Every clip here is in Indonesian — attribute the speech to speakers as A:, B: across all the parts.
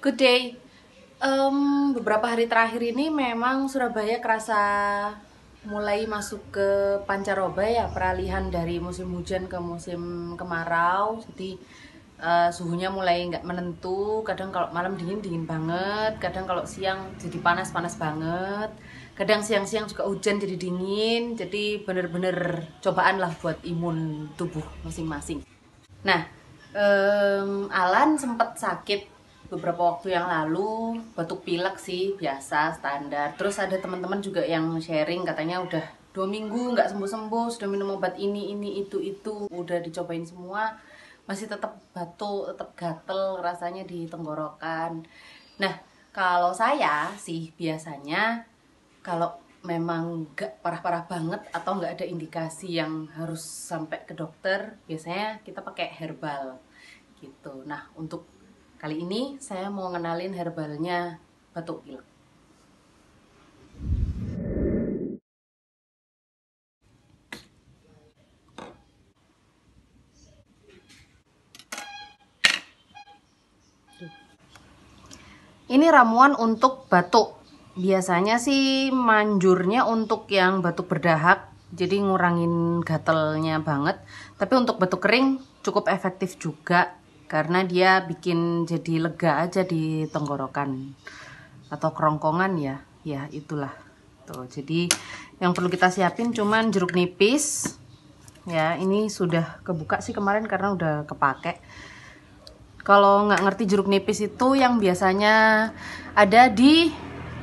A: Good day. Beberapa hari terakhir ini memang Surabaya kerasa mulai masuk ke pancaroba ya, peralihan dari musim hujan ke musim kemarau. Jadi suhunya mulai nggak menentu. Kadang kalau malam dingin dingin banget, kadang kalau siang jadi panas panas banget. Kadang siang-siang juga hujan jadi dingin. Jadi bener-bener cobaan lah buat imun tubuh masing-masing. Nah, Alan sempat sakit beberapa waktu yang lalu, batuk pilek sih biasa standar. Terus ada teman-teman juga yang sharing katanya udah 2 minggu nggak sembuh-sembuh, sudah minum obat ini itu, udah dicobain semua, masih tetap batuk, tetap gatel rasanya di tenggorokan. Nah, kalau saya sih biasanya kalau memang nggak parah-parah banget atau nggak ada indikasi yang harus sampai ke dokter, biasanya kita pakai herbal gitu. Nah, untuk kali ini saya mau ngenalin herbalnya batuk pilek. Ini ramuan untuk batuk. Biasanya sih manjurnya untuk yang batuk berdahak, jadi ngurangin gatelnya banget. Tapi untuk batuk kering cukup efektif juga, karena dia bikin jadi lega aja di tenggorokan atau kerongkongan ya. Ya itulah. Tuh, jadi yang perlu kita siapin cuman jeruk nipis. Ya, ini sudah kebuka sih kemarin karena udah kepake. Kalau nggak ngerti jeruk nipis itu yang biasanya ada di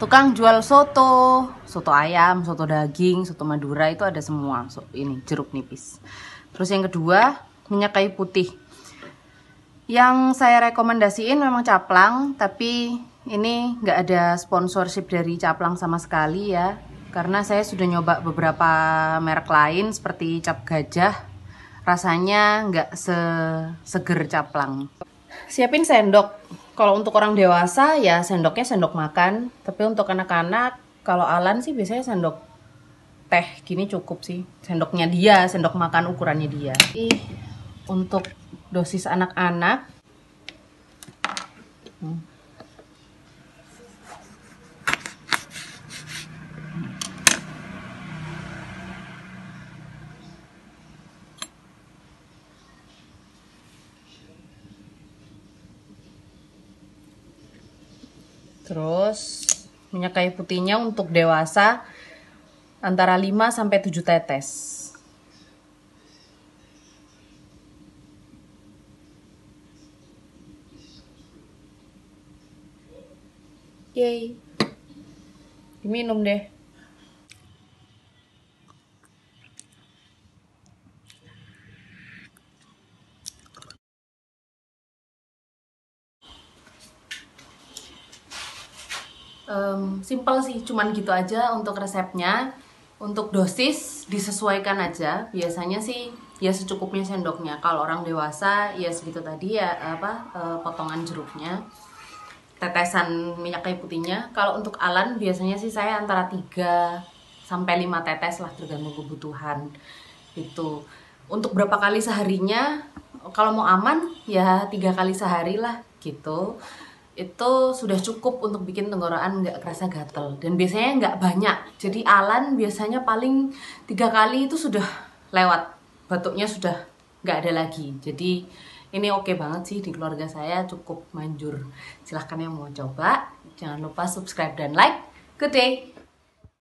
A: tukang jual soto ayam, soto daging, soto Madura itu ada semua. Ini jeruk nipis. Terus yang kedua, minyak kayu putih. Yang saya rekomendasiin memang caplang, tapi ini nggak ada sponsorship dari caplang sama sekali ya. Karena saya sudah nyoba beberapa merek lain seperti cap gajah, rasanya nggak seger caplang. Siapin sendok. Kalau untuk orang dewasa ya sendoknya sendok makan. Tapi untuk anak-anak, kalau Alan sih biasanya sendok teh gini cukup sih. Sendoknya dia, sendok makan ukurannya dia. Untuk dosis anak-anak, terus minyak kayu putihnya untuk dewasa antara 5 sampai 7 tetes. Yeay. Diminum deh. Simple sih, cuman gitu aja untuk resepnya. Untuk dosis disesuaikan aja. Biasanya sih ya secukupnya sendoknya. Kalau orang dewasa ya segitu tadi ya potongan jeruknya, tetesan minyak kayu putihnya. Kalau untuk Alan biasanya sih saya antara 3 sampai 5 tetes lah tergantung kebutuhan. Itu. Untuk berapa kali seharinya? Kalau mau aman ya 3 kali sehari lah gitu. Itu sudah cukup untuk bikin tenggorokan nggak kerasa gatel, dan biasanya nggak banyak. Jadi Alan biasanya paling 3 kali itu sudah lewat, batuknya sudah nggak ada lagi. Jadi ini oke banget sih, di keluarga saya cukup manjur. Silahkan yang mau coba, jangan lupa subscribe dan like. Good day.